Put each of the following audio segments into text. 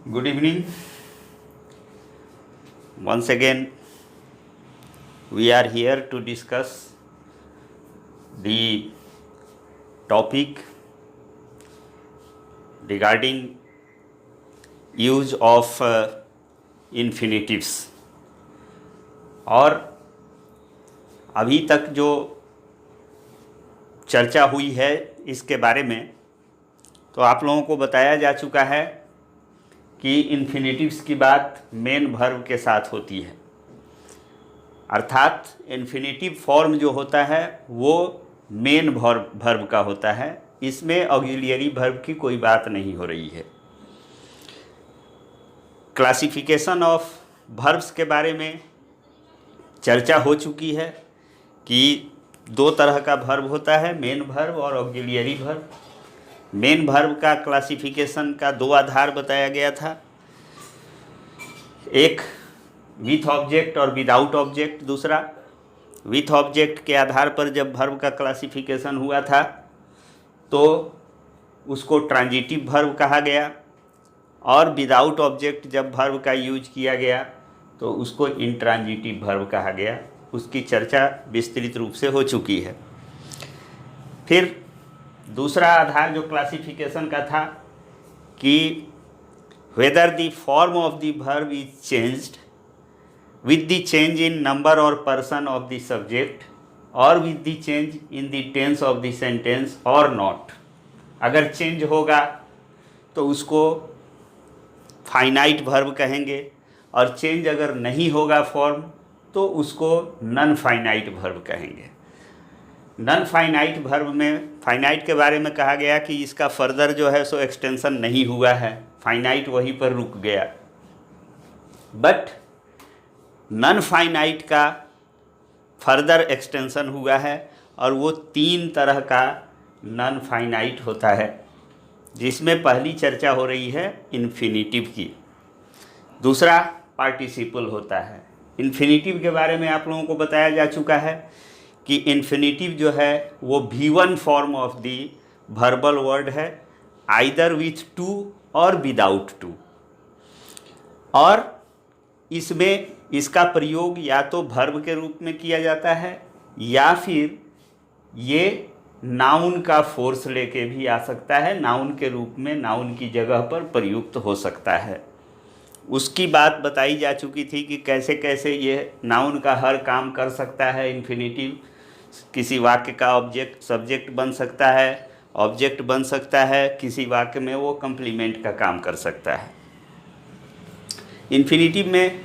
Good evening. Once again, we are here to discuss the topic regarding use of infinitives. और अभी तक जो चर्चा हुई है इसके बारे में तो आप लोगों को बताया जा चुका है कि इन्फिनिटिव्स की बात मेन वर्ब के साथ होती है, अर्थात इन्फिनिटिव फॉर्म जो होता है वो मेन वर्ब का होता है। इसमें ऑक्सिलियरी वर्ब की कोई बात नहीं हो रही है। क्लासिफिकेशन ऑफ वर्ब्स के बारे में चर्चा हो चुकी है कि दो तरह का वर्ब होता है, मेन वर्ब और ऑक्सिलियरी वर्ब। मेन वर्ब का क्लासिफिकेशन का दो आधार बताया गया था, एक विथ ऑब्जेक्ट और विदाउट ऑब्जेक्ट, दूसरा विथ ऑब्जेक्ट के आधार पर जब वर्ब का क्लासिफिकेशन हुआ था तो उसको ट्रांजिटिव वर्ब कहा गया, और विदाउट ऑब्जेक्ट जब वर्ब का यूज किया गया तो उसको इंट्रांजिटिव वर्ब कहा गया। उसकी चर्चा विस्तृत रूप से हो चुकी है। फिर दूसरा आधार जो क्लासिफिकेशन का था कि whether the form of the verb is changed with the change in number और पर्सन ऑफ द सब्जेक्ट और with the change in the tense of the sentence और नॉट। अगर चेंज होगा तो उसको फाइनाइट वर्ब कहेंगे, और चेंज अगर नहीं होगा फॉर्म तो उसको नॉन फाइनाइट वर्ब कहेंगे। नॉन फाइनाइट वर्ब में फाइनाइट के बारे में कहा गया कि इसका फर्दर जो है सो एक्सटेंशन नहीं हुआ है, फाइनाइट वहीं पर रुक गया। बट नॉन फाइनाइट का फर्दर एक्सटेंशन हुआ है, और वो तीन तरह का नॉन फाइनाइट होता है, जिसमें पहली चर्चा हो रही है इन्फिनिटिव की, दूसरा पार्टिसिपल होता है। इन्फिनिटिव के बारे में आप लोगों को बताया जा चुका है कि इन्फिनिटिव जो है वो V1 form of the verbal word है, आइदर विथ टू और विदाउट टू, और इसमें इसका प्रयोग या तो वर्ब के रूप में किया जाता है या फिर ये नाउन का फोर्स लेके भी आ सकता है, नाउन के रूप में नाउन की जगह पर प्रयुक्त हो सकता है। उसकी बात बताई जा चुकी थी कि कैसे कैसे ये नाउन का हर काम कर सकता है। इन्फिनिटिव किसी वाक्य का ऑब्जेक्ट सब्जेक्ट बन सकता है, ऑब्जेक्ट बन सकता है, किसी वाक्य में वो कम्प्लीमेंट का काम कर सकता है। इन्फिनिटिव में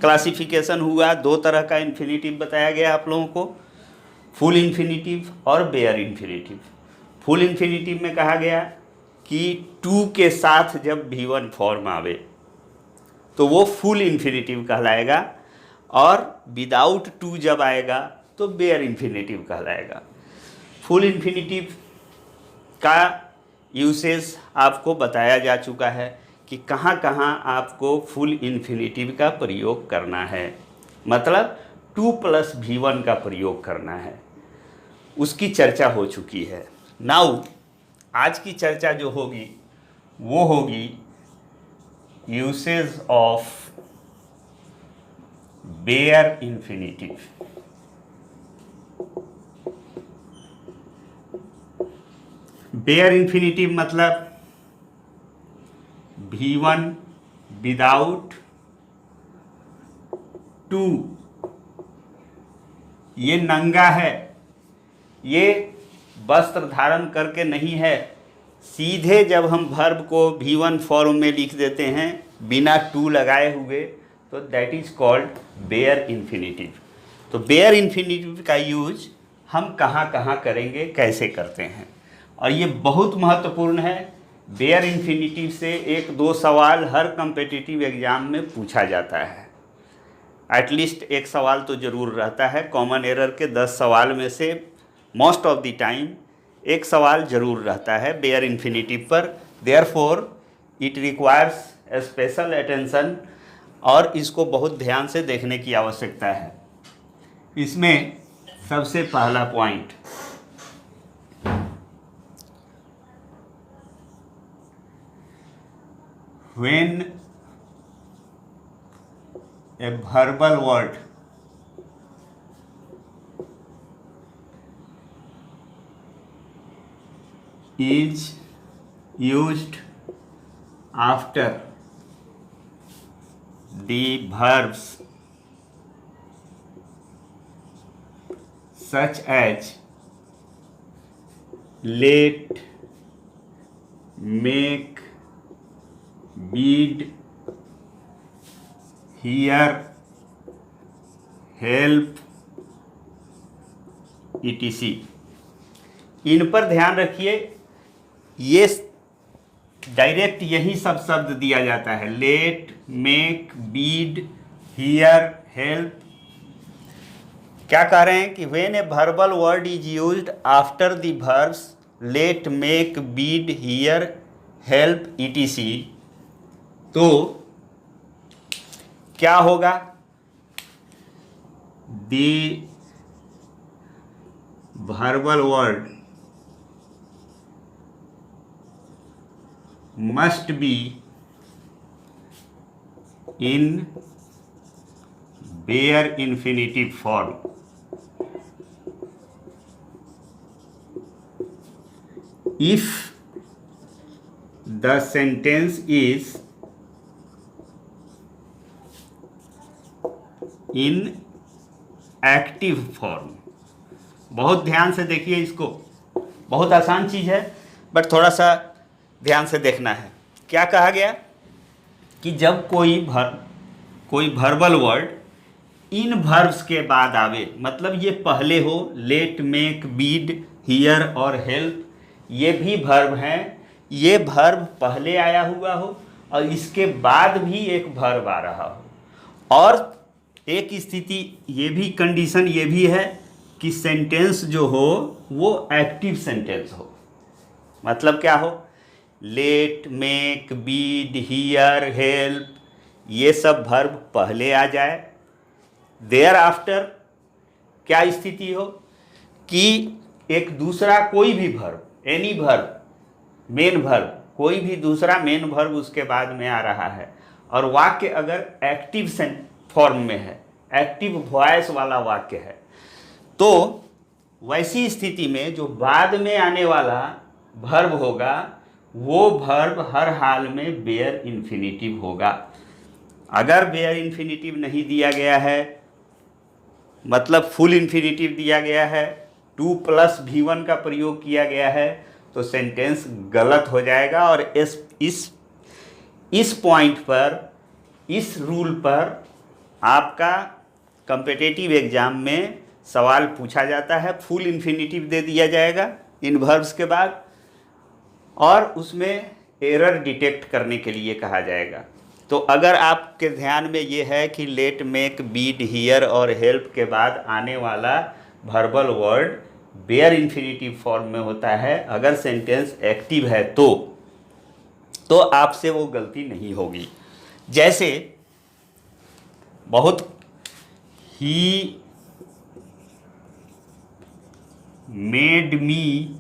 क्लासिफिकेशन हुआ, दो तरह का इन्फिनिटिव बताया गया आप लोगों को, फुल इन्फिनिटिव और बेयर इन्फिनिटिव। फुल इन्फिनिटिव में कहा गया कि टू के साथ जब V1 फॉर्म आवे तो वो फुल इन्फिनिटिव कहलाएगा, और विदाउट टू जब आएगा तो बेयर इन्फिनिटिव कहलाएगा। फुल इन्फिनिटिव का यूसेज आपको बताया जा चुका है कि कहाँ कहाँ आपको फुल इन्फिनिटिव का प्रयोग करना है, मतलब 2 + V1 का प्रयोग करना है। उसकी चर्चा हो चुकी है। नाउ आज की चर्चा जो होगी वो होगी usage of bare infinitive. Bare infinitive मतलब V1 विदाउट टू। ये नंगा है, ये वस्त्र धारण करके नहीं है, सीधे जब हम वर्ब को V1 फॉर्म में लिख देते हैं बिना टू लगाए हुए तो that is called bare infinitive. तो बेयर इन्फिनिटिव का यूज हम कहाँ कहाँ करेंगे, कैसे करते हैं, और ये बहुत महत्वपूर्ण है। बेयर इन्फिनिटिव से 1-2 सवाल हर कम्पिटिटिव एग्ज़ाम में पूछा जाता है। एटलीस्ट एक सवाल तो ज़रूर रहता है। कॉमन एरर के 10 सवाल में से मोस्ट ऑफ द टाइम एक सवाल ज़रूर रहता है बेयर इन्फिनिटिव पर। Therefore it requires special attention, और इसको बहुत ध्यान से देखने की आवश्यकता है। इसमें सबसे पहला point, when A verbal word is used after the verbs such as let, make, bid, hear, help, etc. इन पर ध्यान रखिए, ये डायरेक्ट यही सब शब्द दिया जाता है, let, make, bid, hear, help. क्या कह रहे हैं कि when a verbal word is used after the verbs let, make, bid, hear, help, etc. तो क्या होगा, the verbal word must be in bare infinitive form if the sentence is in active form। बहुत ध्यान से देखिए इसको, बहुत आसान चीज़ है बट थोड़ा सा ध्यान से देखना है। क्या कहा गया कि जब कोई वर्बल वर्ड इन वर्ब्स के बाद आवे, मतलब ये पहले हो, लेट, मेक, बीड, हियर और हेल्प, ये भी वर्ब हैं, ये वर्ब पहले आया हुआ हो और इसके बाद भी एक वर्ब आ रहा हो, और एक स्थिति ये भी, कंडीशन ये भी है कि सेंटेंस जो हो वो एक्टिव सेंटेंस हो। मतलब क्या हो, let, make, bid, hear, help, ये सब वर्ब पहले आ जाए। देयर आफ्टर क्या स्थिति हो कि एक दूसरा कोई भी verb, any verb, main verb, कोई भी दूसरा मेन वर्ब उसके बाद में आ रहा है और वाक्य अगर एक्टिव फॉर्म में है, एक्टिव वॉइस वाला वाक्य है, तो वैसी स्थिति में जो बाद में आने वाला वर्ब होगा वो वर्ब हर हाल में बेयर इन्फिनिटिव होगा। अगर बेयर इन्फिनिटिव नहीं दिया गया है, मतलब फुल इन्फिनिटिव दिया गया है, 2 + V1 का प्रयोग किया गया है, तो सेंटेंस गलत हो जाएगा। और इस पॉइंट पर, इस रूल पर आपका कॉम्पिटिटिव एग्जाम में सवाल पूछा जाता है। फुल इन्फिनिटिव दे दिया जाएगा इन वर्ब्स के बाद और उसमें एरर डिटेक्ट करने के लिए कहा जाएगा। तो अगर आपके ध्यान में ये है कि लेट, मेक, बीड, हियर और हेल्प के बाद आने वाला verbal word bare infinitive form में होता है, अगर सेंटेंस एक्टिव है तो आपसे वो गलती नहीं होगी। जैसे बहुत he made me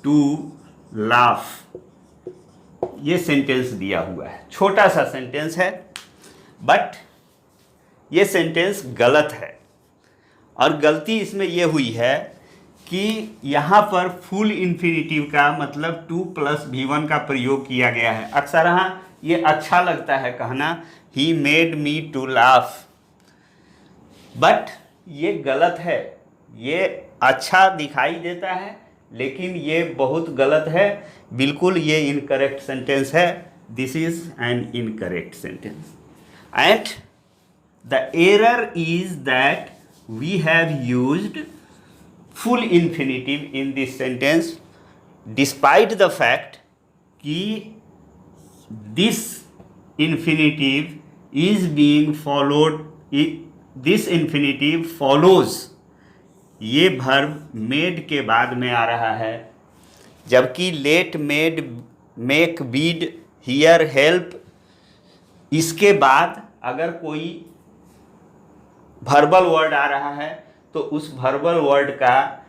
to laugh, ये सेंटेंस दिया हुआ है, छोटा सा सेंटेंस है बट ये सेंटेंस गलत है। और गलती इसमें ये हुई है कि यहाँ पर फुल इन्फिनिटिव का मतलब 2 + V1 का प्रयोग किया गया है। अक्सर हाँ ये अच्छा लगता है कहना, he made me to laugh, but ये गलत है। ये अच्छा दिखाई देता है लेकिन ये बहुत गलत है, बिल्कुल ये इनकरेक्ट सेंटेंस है। This is an incorrect sentence and the error is that we have used full infinitive in this sentence despite the fact कि this infinitive is being followed, this infinitive follows, ये verb made के बाद में आ रहा है, जबकि let, made, make, bid, hear, help, इसके बाद अगर कोई वर्बल वर्ड आ रहा है तो उस वर्बल वर्ड का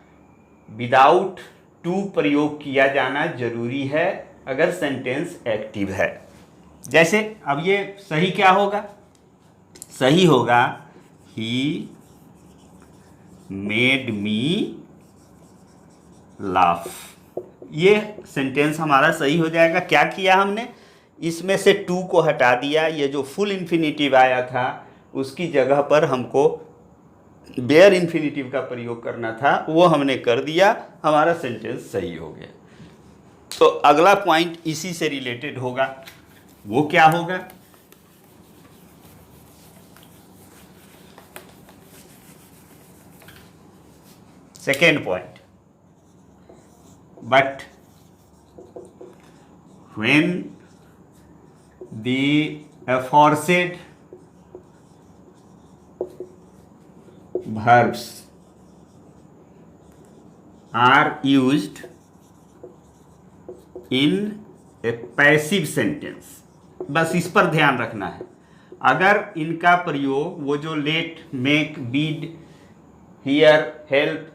विदाउट टू प्रयोग किया जाना जरूरी है अगर सेंटेंस एक्टिव है। जैसे अब ये सही क्या होगा, सही होगा ही मेड मी लाफ। ये सेंटेंस हमारा सही हो जाएगा। क्या किया हमने, इसमें से टू को हटा दिया, ये जो फुल इन्फिनिटिव आया था उसकी जगह पर हमको बेयर इन्फिनिटिव का प्रयोग करना था, वो हमने कर दिया, हमारा सेंटेंस सही हो गया। तो अगला पॉइंट इसी से रिलेटेड होगा, वो क्या होगा, second point, but when the aforesaid verbs are used in a passive sentence, बस इस पर ध्यान रखना है। अगर इनका प्रयोग, वो जो let, make, bid, hear, help,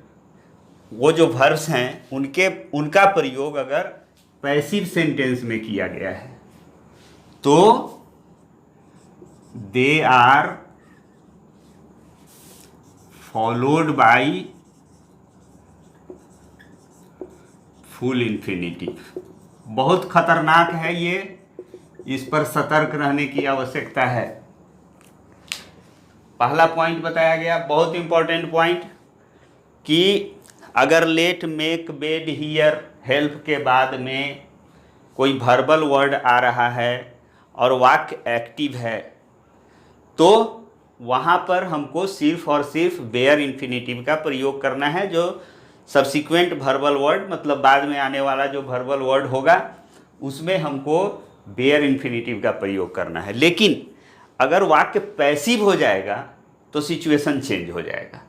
वो जो verbs हैं उनका प्रयोग अगर पैसिव सेंटेंस में किया गया है तो they are followed by full infinitive. बहुत खतरनाक है ये, इस पर सतर्क रहने की आवश्यकता है। पहला पॉइंट बताया गया, बहुत इंपॉर्टेंट पॉइंट, कि अगर let, make, bed, hear, help के बाद में कोई वर्बल वर्ड आ रहा है और वाक्य एक्टिव है तो वहाँ पर हमको सिर्फ और सिर्फ बेयर इन्फिनिटिव का प्रयोग करना है। जो सब्सिक्वेंट वर्बल वर्ड, मतलब बाद में आने वाला जो वर्बल वर्ड होगा उसमें हमको बेयर इन्फिनिटिव का प्रयोग करना है। लेकिन अगर वाक्य पैसिव हो जाएगा तो सिचुएशन चेंज हो जाएगा।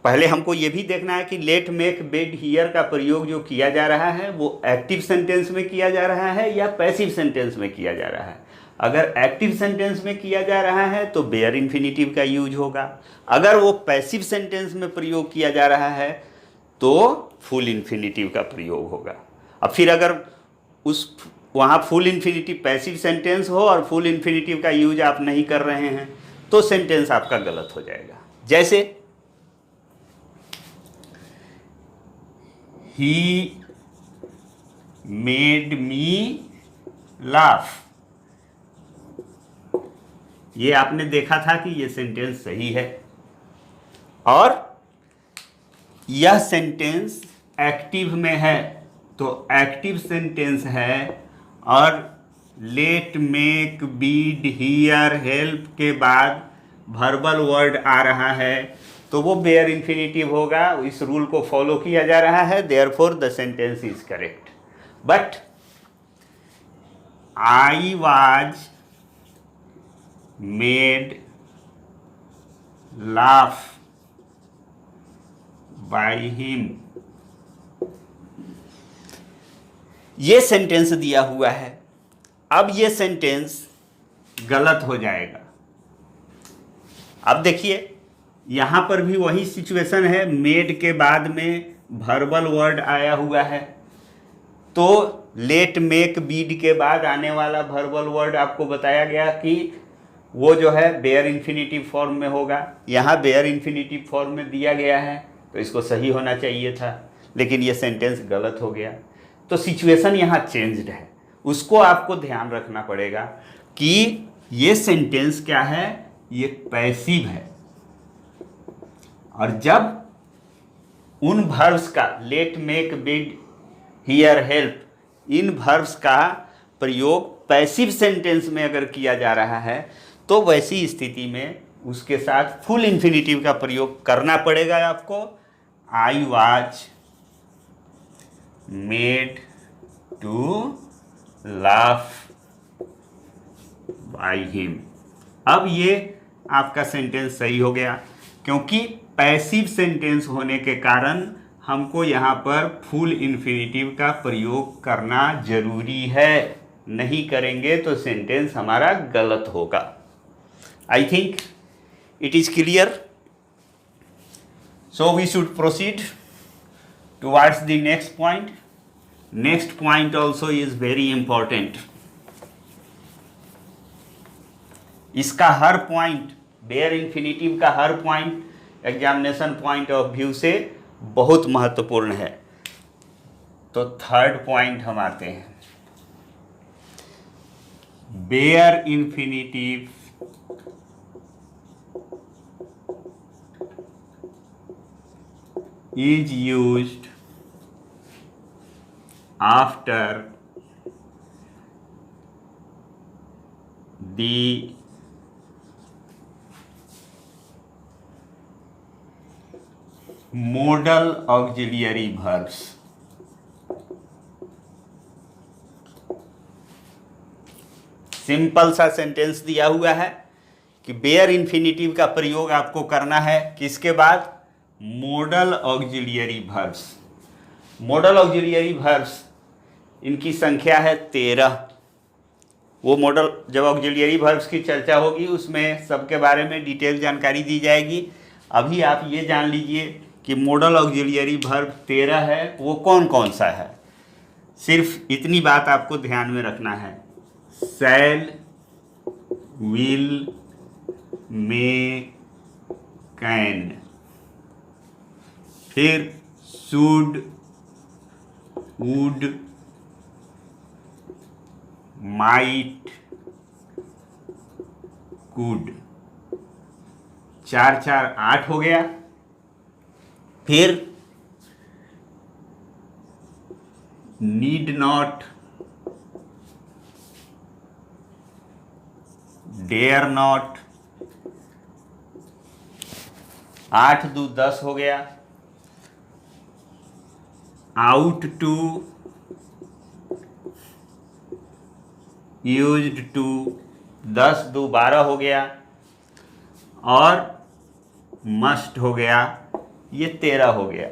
पहले हमको ये भी देखना है कि लेट, मेक, बेड, हियर का प्रयोग जो किया जा रहा है वो एक्टिव सेंटेंस में किया जा रहा है या पैसिव सेंटेंस में किया जा रहा है। अगर एक्टिव सेंटेंस में किया जा रहा है तो बेयर इन्फिनिटिव का यूज होगा, अगर वो पैसिव सेंटेंस में प्रयोग किया जा रहा है तो फुल इन्फिनिटिव का प्रयोग होगा। अब फिर अगर उस वहाँ फुल इन्फिनिटिव पैसिव सेंटेंस हो और फुल इन्फिनिटिव का यूज आप नहीं कर रहे हैं तो सेंटेंस आपका गलत हो जाएगा। जैसे he made me laugh, ये आपने देखा था कि ये सेंटेंस सही है और यह सेंटेंस एक्टिव में है तो एक्टिव सेंटेंस है, और let, make, bid, hear, help के बाद वर्बल वर्ड आ रहा है तो वो बेयर इन्फिनिटिव होगा। इस रूल को फॉलो किया जा रहा है, therefore the sentence is correct. But I was made laugh by him, ये सेंटेंस दिया हुआ है। अब ये सेंटेंस गलत हो जाएगा। अब देखिए यहाँ पर भी वही सिचुएशन है, मेड के बाद में वर्बल वर्ड आया हुआ है तो लेट, मेक, बीड के बाद आने वाला वर्बल वर्ड आपको बताया गया कि वो जो है बेयर इन्फिनिटिव फॉर्म में होगा। यहाँ बेयर इन्फिनिटिव फॉर्म में दिया गया है तो इसको सही होना चाहिए था, लेकिन ये सेंटेंस गलत हो गया। तो सिचुएशन यहाँ चेंज्ड है, उसको आपको ध्यान रखना पड़ेगा कि ये सेंटेंस क्या है, ये पैसिव है। और जब उन वर्ब्स का let, make, bid, hear, help, इन वर्ब्स का प्रयोग पैसिव सेंटेंस में अगर किया जा रहा है तो वैसी स्थिति में उसके साथ फुल इन्फिनिटिव का प्रयोग करना पड़ेगा आपको। I was made to laugh by him. अब ये आपका सेंटेंस सही हो गया, क्योंकि पैसिव सेंटेंस होने के कारण हमको यहाँ पर फुल इन्फिनिटिव का प्रयोग करना जरूरी है, नहीं करेंगे तो सेंटेंस हमारा गलत होगा। I think it is clear, so we should proceed towards the next point. Next point also is very important. इसका हर पॉइंट, बेयर इन्फिनिटिव का हर point examination point of view से बहुत महत्वपूर्ण है। तो थर्ड पॉइंट हम आते हैं, bare infinitive is used after the modal auxiliary verbs। Simple सा सेंटेंस दिया हुआ है कि बेयर इन्फिनिटिव का प्रयोग आपको करना है किसके बाद, model auxiliary verbs. Model auxiliary verbs इनकी संख्या है 13। वो मॉडल, जब ऑक्सिलियरी वर्ब्स की चर्चा होगी उसमें सबके बारे में डिटेल जानकारी दी जाएगी। अभी आप ये जान लीजिए कि मॉडल ऑक्सिलियरी वर्ब 13 है, वो कौन कौन सा है। सिर्फ इतनी बात आपको ध्यान में रखना है, शैल, विल, मे, कैन, फिर शुड, वुड, माइट, कुड। 4 4 8 हो गया। फिर नीड नॉट, डेयर नॉट, 8 2 10 हो गया। आउट टू, यूज्ड टू, 10 2 12 हो गया। और मस्ट हो गया, ये 13 हो गया।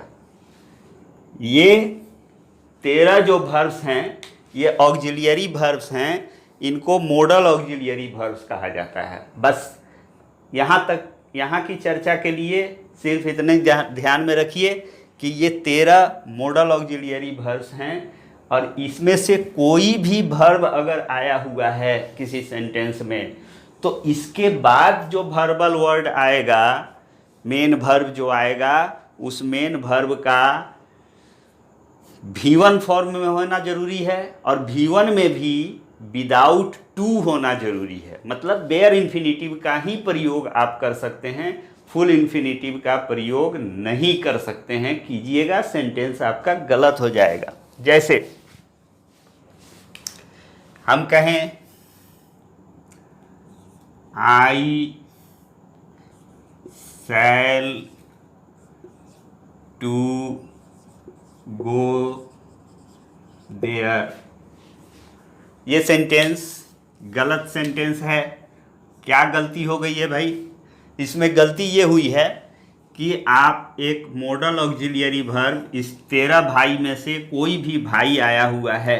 ये 13 जो वर्ब्स हैं ये ऑक्सिलियरी वर्ब्स हैं, इनको मॉडल ऑक्सिलियरी वर्ब्स कहा जाता है। बस यहाँ तक, यहाँ की चर्चा के लिए सिर्फ इतने ध्यान में रखिए कि ये 13 मॉडल ऑक्सिलियरी वर्ब्स हैं और इसमें से कोई भी वर्ब अगर आया हुआ है किसी सेंटेंस में तो इसके बाद जो वर्बल वर्ड आएगा, मेन वर्ब जो आएगा, उस मेन वर्ब का V1 फॉर्म में होना जरूरी है और V1 में भी विदाउट टू होना जरूरी है। मतलब बेयर इन्फिनिटिव का ही प्रयोग आप कर सकते हैं, फुल इन्फिनिटिव का प्रयोग नहीं कर सकते हैं। कीजिएगा, सेंटेंस आपका गलत हो जाएगा। जैसे हम कहें आई शैल टू गो देयर, ये सेंटेंस गलत सेंटेंस है। क्या गलती हो गई है भाई? इसमें गलती ये हुई है कि आप एक मॉडल ऑक्सिलियरी वर्ब, इस 13 भाई में से कोई भी भाई आया हुआ है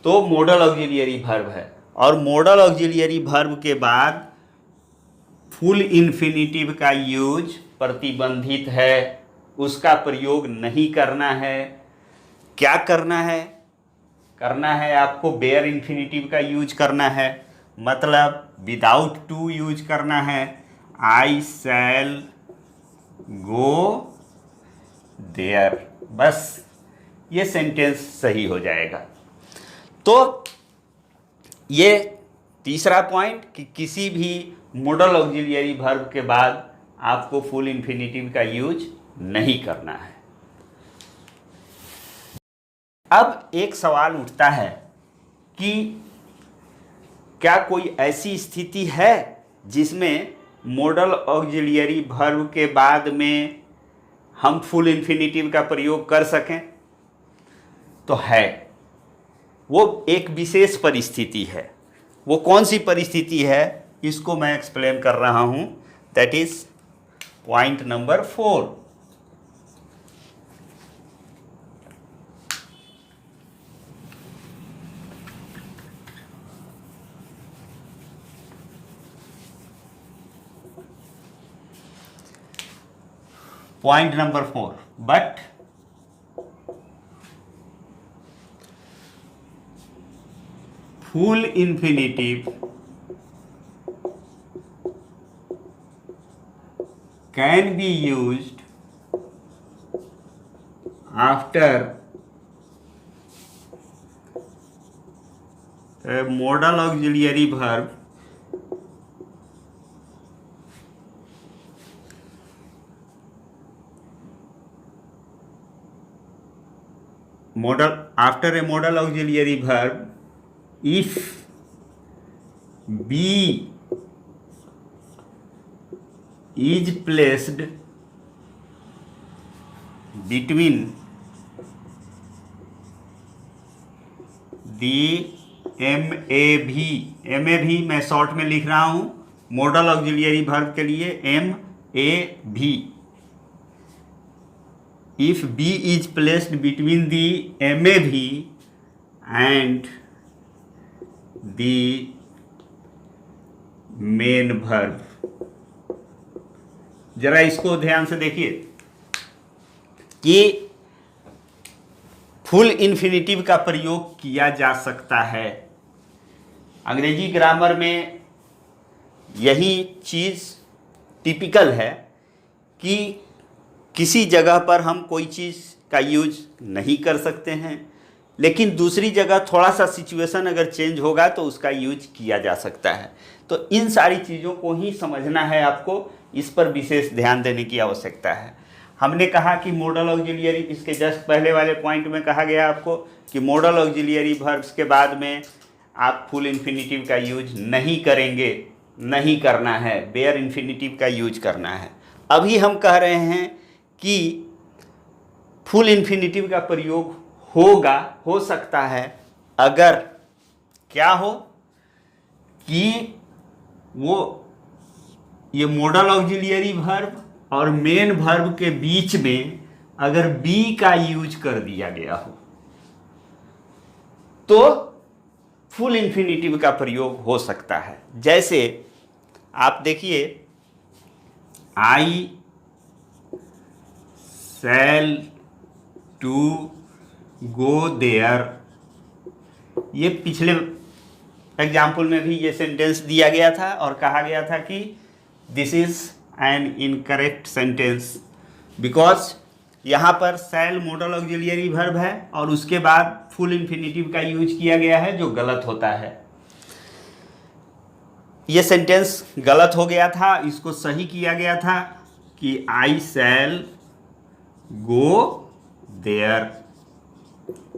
तो मॉडल ऑक्सिलियरी वर्ब है, और मॉडल ऑक्सिलियरी वर्ब के बाद फुल इन्फिनिटिव का यूज प्रतिबंधित है, उसका प्रयोग नहीं करना है। क्या करना है? करना है आपको बेयर इन्फिनिटिव का यूज करना है, मतलब विदाउट टू यूज करना है। आई शैल गो देयर, बस ये सेंटेंस सही हो जाएगा। तो ये तीसरा पॉइंट कि किसी भी मॉडल ऑक्सिलियरी वर्ब के बाद आपको फुल इन्फिनिटिव का यूज नहीं करना है। अब एक सवाल उठता है कि क्या कोई ऐसी स्थिति है जिसमें मॉडल ऑक्सिलियरी वर्ब के बाद में हम फुल इन्फिनिटिव का प्रयोग कर सकें? तो है, वो एक विशेष परिस्थिति है। वो कौन सी परिस्थिति है इसको मैं एक्सप्लेन कर रहा हूं। That is point number 4। Point number 4, but full infinitive can be used after a modal auxiliary verb after a modal auxiliary verb if B is placed between the MAV मैं शॉर्ट में लिख रहा हूं model auxiliary verb के लिए MAV if B is placed between the MAV and the main verb। जरा इसको ध्यान से देखिए कि फुल इन्फिनिटिव का प्रयोग किया जा सकता है। अंग्रेजी ग्रामर में यही चीज़ टिपिकल है कि किसी जगह पर हम कोई चीज़ का यूज नहीं कर सकते हैं, लेकिन दूसरी जगह थोड़ा सा सिचुएशन अगर चेंज होगा तो उसका यूज किया जा सकता है। तो इन सारी चीज़ों को ही समझना है आपको, इस पर विशेष ध्यान देने की आवश्यकता है। हमने कहा कि मॉडल ऑक्सिलियरी, इसके जस्ट पहले वाले पॉइंट में कहा गया आपको कि मॉडल ऑक्सिलियरी वर्ब्स के बाद में आप फुल इन्फिनिटिव का यूज नहीं करेंगे, नहीं करना है, बेयर इन्फिनिटिव का यूज करना है। अभी हम कह रहे हैं कि फुल इन्फिनिटिव का प्रयोग होगा, हो सकता है अगर क्या हो कि ये मॉडल ऑक्सिलियरी वर्ब और मेन वर्ब के बीच में अगर बी का यूज कर दिया गया हो तो फुल इन्फिनिटिव का प्रयोग हो सकता है। जैसे आप देखिए, आई शैल टू गो देयर, ये पिछले एग्जाम्पल में भी ये सेंटेंस दिया गया था और कहा गया था कि this is an incorrect sentence because यहाँ पर शैल मॉडल ऑक्सिलियरी वर्ब है और उसके बाद फुल इन्फिनिटिव का यूज किया गया है, जो गलत होता है। ये सेंटेंस गलत हो गया था, इसको सही किया गया था कि आई शैल गो देयर।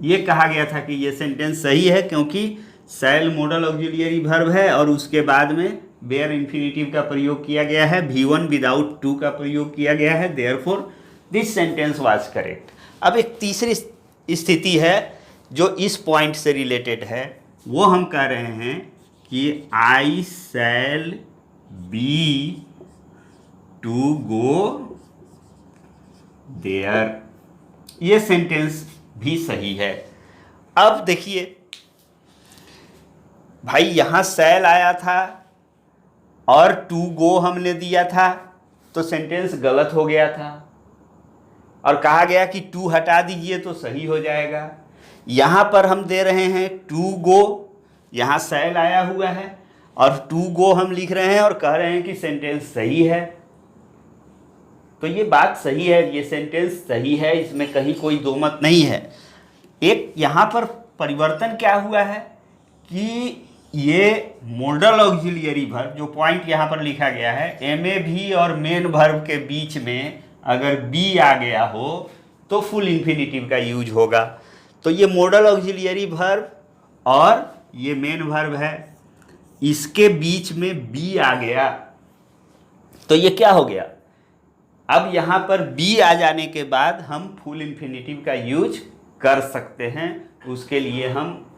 ये कहा गया था कि ये सेंटेंस सही है क्योंकि शैल मॉडल ऑक्सिलियरी वर्ब है और उसके बाद में बेयर इन्फिनिटिव का प्रयोग किया गया है, V1 विदाउट टू का प्रयोग किया गया है, therefore this sentence was correct. अब एक तीसरी स्थिति है जो इस पॉइंट से रिलेटेड है, वो हम कह रहे हैं कि I shall be to go there. ये सेंटेंस भी सही है। अब देखिए भाई, यहाँ शैल आया था और टू गो हमने दिया था तो सेंटेंस गलत हो गया था और कहा गया कि टू हटा दीजिए तो सही हो जाएगा। यहाँ पर हम दे रहे हैं टू गो, यहाँ शैल आया हुआ है और टू गो हम लिख रहे हैं और कह रहे हैं कि सेंटेंस सही है। तो ये बात सही है, ये सेंटेंस सही है, इसमें कहीं कोई दो मत नहीं है। एक यहाँ पर परिवर्तन क्या हुआ है कि ये मॉडल ऑक्सिलियरी वर्ब, जो पॉइंट यहाँ पर लिखा गया है, MAV और मेन वर्ब के बीच में अगर बी आ गया हो तो फुल इन्फिनिटिव का यूज होगा। तो ये मॉडल ऑक्सिलियरी वर्ब और ये मेन वर्ब है, इसके बीच में बी आ गया तो ये क्या हो गया, अब यहाँ पर बी आ जाने के बाद हम फुल इन्फिनिटिव का यूज कर सकते हैं। उसके लिए हम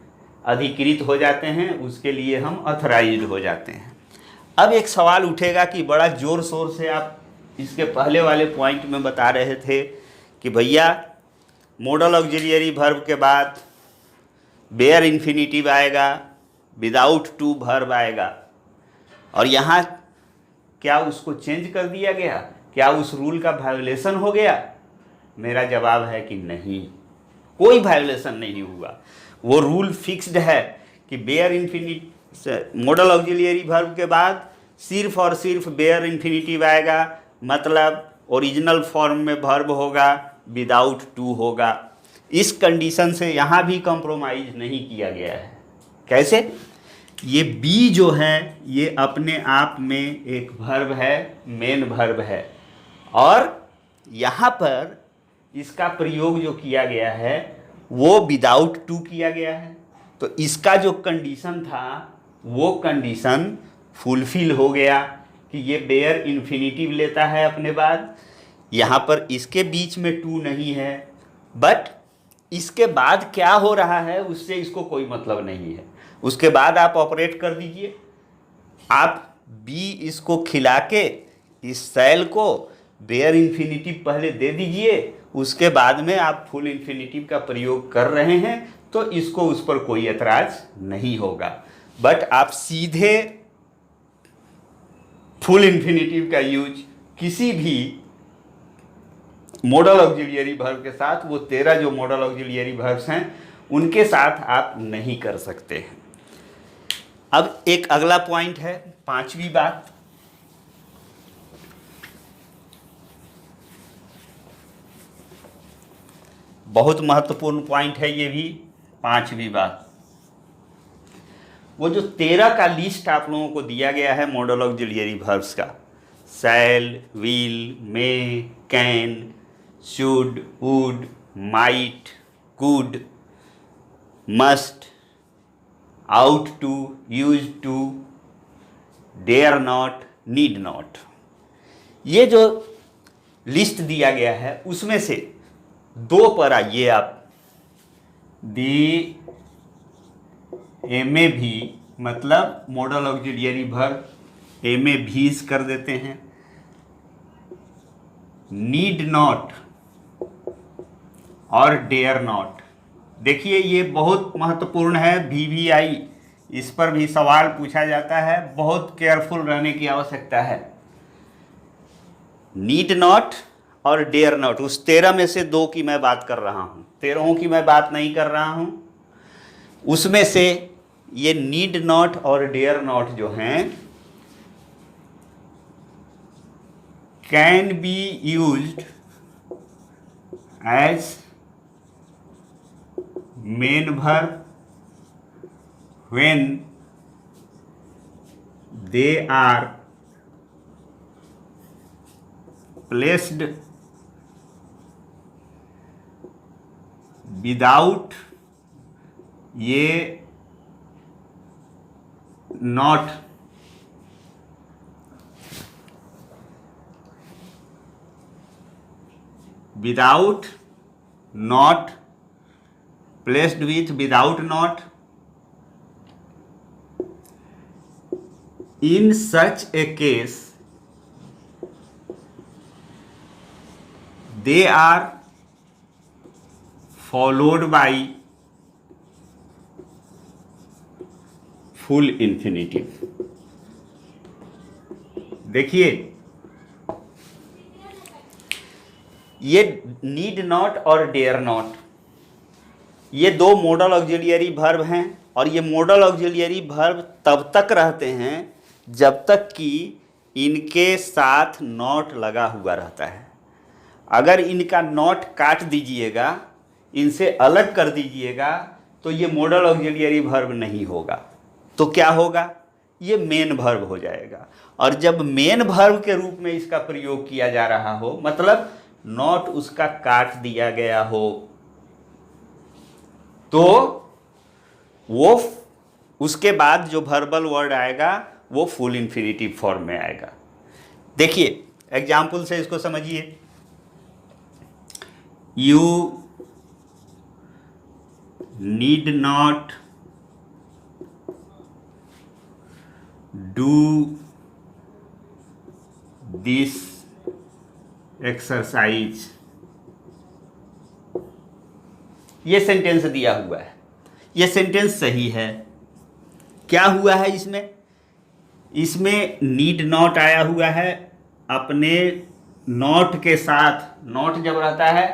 अधिकृत हो जाते हैं, उसके लिए हम ऑथराइज्ड हो जाते हैं। अब एक सवाल उठेगा कि बड़ा ज़ोर शोर से आप इसके पहले वाले पॉइंट में बता रहे थे कि भैया मॉडल ऑक्सिलियरी वर्ब के बाद बेयर इन्फिनिटिव आएगा, विदाउट टू वर्ब आएगा, और यहाँ क्या उसको चेंज कर दिया गया? क्या उस रूल का वायोलेशन हो गया? मेरा जवाब है कि नहीं, कोई वायोलेशन नहीं हुआ। वो रूल फिक्स्ड है कि bare infinite modal auxiliary verb के बाद सिर्फ और सिर्फ बेयर इन्फिनिटिव आएगा मतलब ओरिजिनल फॉर्म में वर्ब होगा, विदाउट टू होगा। इस कंडीशन से यहाँ भी कॉम्प्रोमाइज़ नहीं किया गया है। कैसे? ये बी जो है ये अपने आप में एक वर्ब है, मेन वर्ब है, और यहाँ पर इसका प्रयोग जो किया गया है वो विदाउट टू किया गया है। तो इसका जो कंडीशन था वो कंडीशन फुलफिल हो गया कि ये बेयर इन्फिनिटिव लेता है अपने बाद। यहाँ पर इसके बीच में टू नहीं है, बट इसके बाद क्या हो रहा है उससे इसको कोई मतलब नहीं है। उसके बाद आप ऑपरेट कर दीजिए, आप बी इसको खिला के इस सेल को बेयर इन्फिनिटिव पहले दे दीजिए, उसके बाद में आप फुल इन्फिनिटिव का प्रयोग कर रहे हैं तो इसको उस पर कोई एतराज नहीं होगा। बट आप सीधे फुल इन्फिनिटिव का यूज किसी भी मॉडल ऑक्सिलियरी वर्ब के साथ, वो 13 जो मॉडल ऑक्सिलियरी वर्ब्स हैं उनके साथ आप नहीं कर सकते हैं। अब एक अगला पॉइंट है, पांचवी बात, बहुत महत्वपूर्ण पॉइंट है ये भी, पांचवी बात। वो जो 13 का लिस्ट आप लोगों को दिया गया है मॉडल ऑक्सिलियरी वर्ब्स का, shall, will, may, can, should, would, might, could, must, ought to, use to, dare not, need not, ये जो लिस्ट दिया गया है उसमें से दो पर आइए आप। दी एम ए भी, मतलब मॉडल ऑक्सिलियरी वर्ब एम ए भीज कर देते हैं। नीड नॉट और डेयर नॉट, देखिए ये बहुत महत्वपूर्ण है, VVI, इस पर भी सवाल पूछा जाता है, बहुत केयरफुल रहने की आवश्यकता है। नीड नॉट और डेयर नॉट, उस 13 में से दो की मैं बात कर रहा हूँ, 13 की मैं बात नहीं कर रहा हूँ। उसमें से ये नीड नॉट और डेयर नॉट जो हैं can be used as main verb when they are placed without ये not, without not, placed with without not, in such a case they are followed by full infinitive। देखिए ये need not और dare not, ये दो model auxiliary verb हैं, और ये model auxiliary verb तब तक रहते हैं जब तक कि इनके साथ नॉट लगा हुआ रहता है। अगर इनका नॉट काट दीजिएगा, इनसे अलग कर दीजिएगा, तो ये मॉडल ऑक्सिलियरी वर्ब नहीं होगा। तो क्या होगा? ये मेन वर्ब हो जाएगा। और जब मेन वर्ब के रूप में इसका प्रयोग किया जा रहा हो, मतलब नॉट उसका काट दिया गया हो, तो वो उसके बाद जो वर्बल वर्ड आएगा वो फुल इन्फिनिटिव फॉर्म में आएगा। देखिए एग्जाम्पल से इसको समझिए। You need not do this exercise, ये सेंटेंस दिया हुआ है, ये सेंटेंस सही है। क्या हुआ है इसमें? इसमें नीड नॉट आया हुआ है, अपने नॉट के साथ, नॉट जब रहता है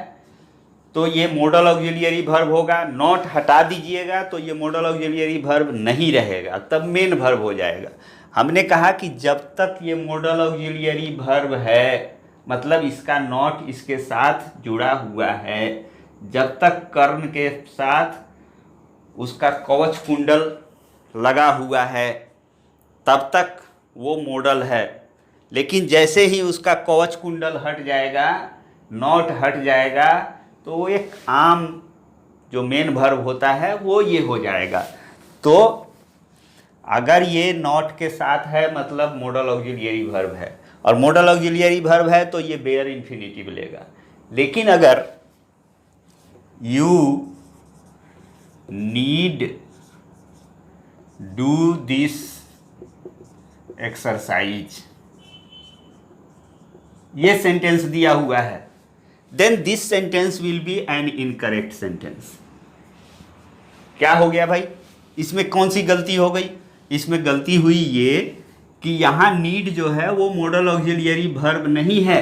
तो ये मॉडल ऑक्सिलियरी वर्ब होगा, नॉट हटा दीजिएगा तो ये मॉडल ऑक्सिलियरी वर्ब नहीं रहेगा, तब मेन वर्ब हो जाएगा। हमने कहा कि जब तक ये मॉडल ऑक्सिलियरी वर्ब है, मतलब इसका नॉट इसके साथ जुड़ा हुआ है, जब तक कर्ण के साथ उसका कवच कुंडल लगा हुआ है तब तक वो मॉडल है। लेकिन जैसे ही उसका कवच कुंडल हट जाएगा, नॉट हट जाएगा, तो वो एक आम जो मेन वर्ब होता है वो ये हो जाएगा। तो अगर ये नॉट के साथ है मतलब मॉडल ऑक्सिलियरी वर्ब है, और मॉडल ऑक्सिलियरी वर्ब है तो ये बेयर इन्फिनिटिव लेगा। लेकिन अगर you need do this exercise, ये सेंटेंस दिया हुआ है, then this sentence will be an incorrect sentence. क्या हो गया भाई, इसमें कौन सी गलती हो गई? इसमें गलती हुई ये कि यहाँ नीड जो है वो मॉडल ऑक्सिलियरी वर्ब नहीं है।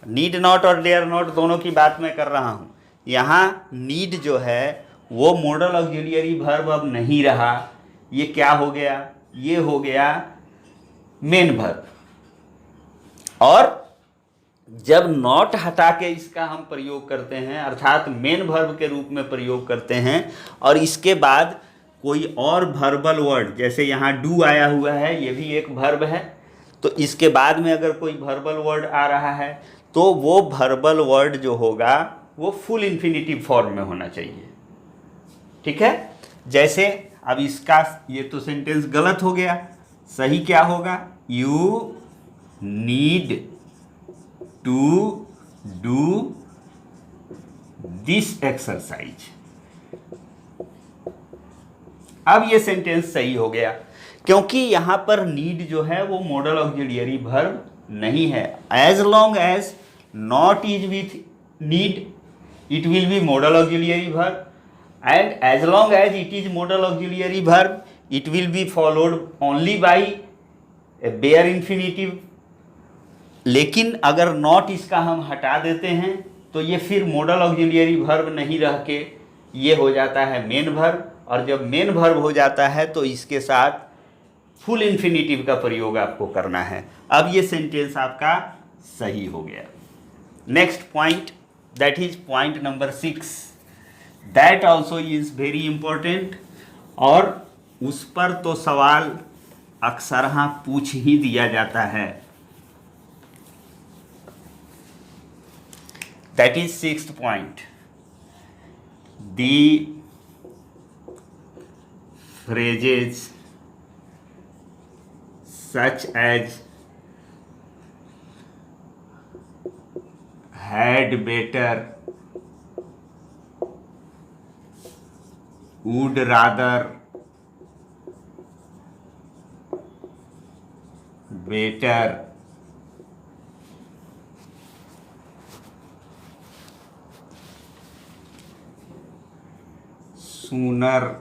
नीड नॉट और डेयर नॉट दोनों की बात मैं कर रहा हूँ। यहाँ नीड जो है वो मॉडल ऑक्सिलियरी वर्ब अब नहीं रहा, ये क्या हो गया? ये हो गया मेन वर्ब। और जब नॉट हटा के इसका हम प्रयोग करते हैं, अर्थात मेन वर्ब के रूप में प्रयोग करते हैं, और इसके बाद कोई और वर्बल वर्ड, जैसे यहाँ डू आया हुआ है, ये भी एक वर्ब है, तो इसके बाद में अगर कोई वर्बल वर्ड आ रहा है तो वो वर्बल वर्ड जो होगा वो फुल इन्फिनिटिव फॉर्म में होना चाहिए। ठीक है? जैसे अब इसका ये तो सेंटेंस गलत हो गया, सही क्या होगा? You need to do this exercise. अब ये सेंटेंस सही हो गया, क्योंकि यहां पर नीड जो है वो मॉडल ऑक्सिलियरी वर्ब नहीं है। As long as not is with need it will be modal auxiliary verb, and as long as it is modal auxiliary verb it will be followed only by a bare infinitive। लेकिन अगर not इसका हम हटा देते हैं तो ये फिर मॉडल ऑक्सिलियरी वर्ब नहीं रह के ये हो जाता है मेन वर्ब, और जब मेन वर्ब हो जाता है तो इसके साथ फुल इन्फिनिटिव का प्रयोग आपको करना है। अब ये सेंटेंस आपका सही हो गया। Next point, that is point number 6, that also is very important, और उस पर तो सवाल अक्सर हाँ पूछ ही दिया जाता है। That is 6th point, the phrases such as had better, would rather, better, sooner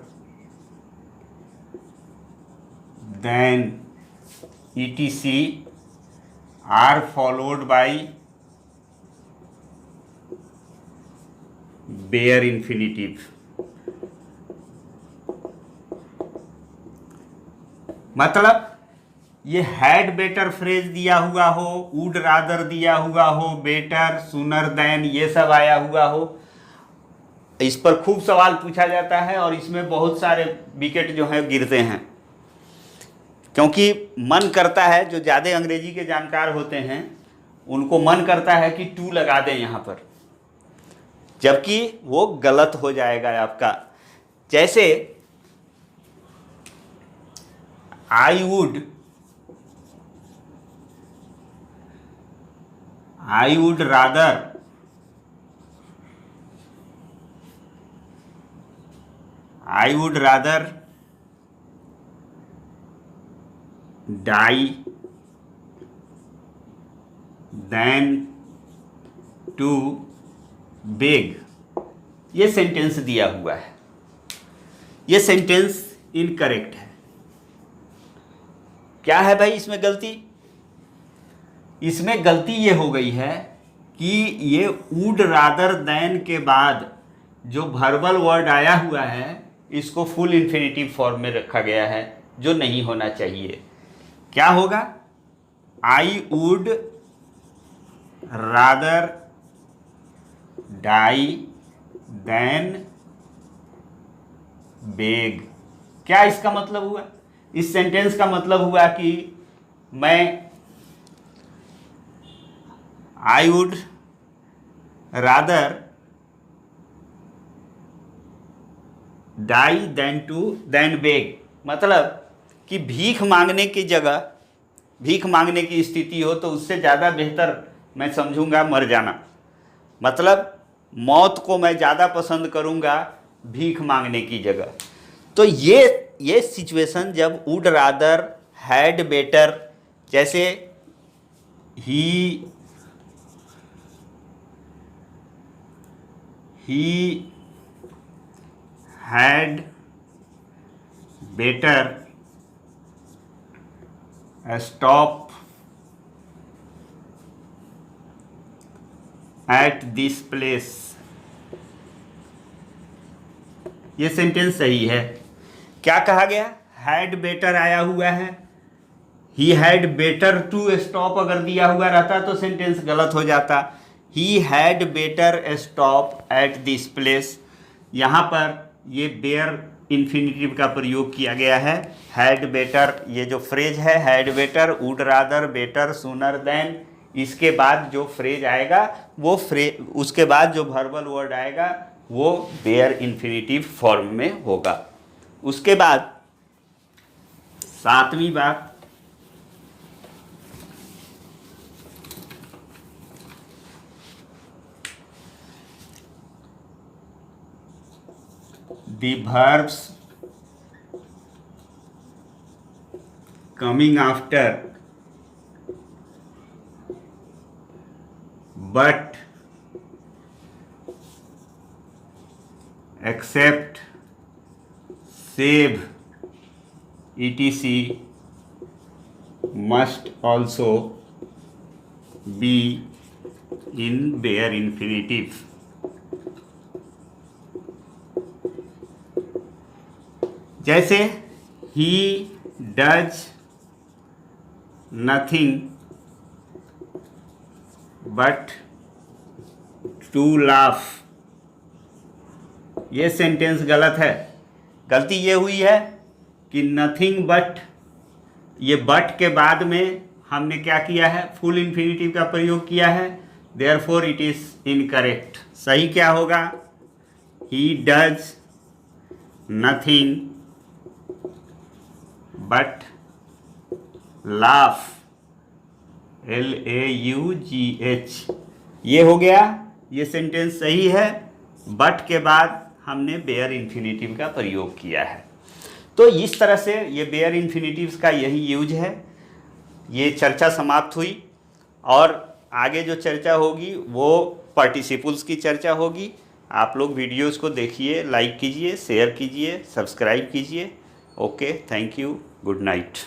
than, etc. are followed by bare infinitive। मतलब ये हैड बेटर फ्रेज दिया हुआ हो, वुड रादर दिया हुआ हो, बेटर, सूनर देन, ये सब आया हुआ हो, इस पर खूब सवाल पूछा जाता है और इसमें बहुत सारे विकेट जो हैं गिरते हैं, क्योंकि मन करता है, जो ज़्यादा अंग्रेजी के जानकार होते हैं उनको मन करता है कि टू लगा दें यहाँ पर, जबकि वो गलत हो जाएगा आपका। जैसे आई would rather, I would rather die than to beg। ये सेंटेंस दिया हुआ है, ये सेंटेंस इनकरेक्ट है। क्या है भाई इसमें गलती? इसमें गलती ये हो गई है कि ये वुड रादर देन के बाद जो वर्बल वर्ड आया हुआ है इसको फुल इन्फिनिटिव फॉर्म में रखा गया है, जो नहीं होना चाहिए। क्या होगा? I would rather die than beg. क्या इसका मतलब हुआ? इस सेंटेंस का मतलब हुआ कि I would rather die than beg, मतलब कि भीख मांगने की जगह, भीख मांगने की स्थिति हो तो उससे ज़्यादा बेहतर मैं समझूंगा मर जाना। मतलब मौत को मैं ज़्यादा पसंद करूंगा भीख मांगने की जगह। तो ये सिचुएशन जब वुड रादर, हैड बेटर, जैसे ही had better stop at this place, ये सेंटेंस सही है। क्या कहा गया? हैड बेटर आया हुआ है, he had better to stop अगर दिया हुआ रहता तो सेंटेंस गलत हो जाता। He had better stop at this place, यहाँ पर ये बेयर इन्फिनिटिव का प्रयोग किया गया है। हैड बेटर, ये जो फ्रेज है had better, would rather, better, sooner than, इसके बाद जो फ्रेज आएगा वो उसके बाद जो वर्बल वर्ड आएगा वो बेयर इन्फिनिटिव फॉर्म में होगा। उसके बाद 7वीं बात, the verbs coming after but, except, save, etc. must also be in bare infinitive। जैसे he does nothing but to laugh, ये सेंटेंस गलत है। गलती ये हुई है कि नथिंग बट, ये बट के बाद में हमने क्या किया है? फुल इन्फिनिटिव का प्रयोग किया है, देयरफॉर इट इज इनकरेक्ट। सही क्या होगा? He does nothing but laugh, LAUGH, ये हो गया। ये सेंटेंस सही है, बट के बाद हमने बेयर इन्फिनिटिव का प्रयोग किया है। तो इस तरह से ये बेयर इन्फिनिटिव्स का यही यूज है। ये चर्चा समाप्त हुई और आगे जो चर्चा होगी वो पार्टिसिपल्स की चर्चा होगी। आप लोग वीडियोस को देखिए, लाइक कीजिए, शेयर कीजिए, सब्सक्राइब कीजिए। Okay, thank you, good night.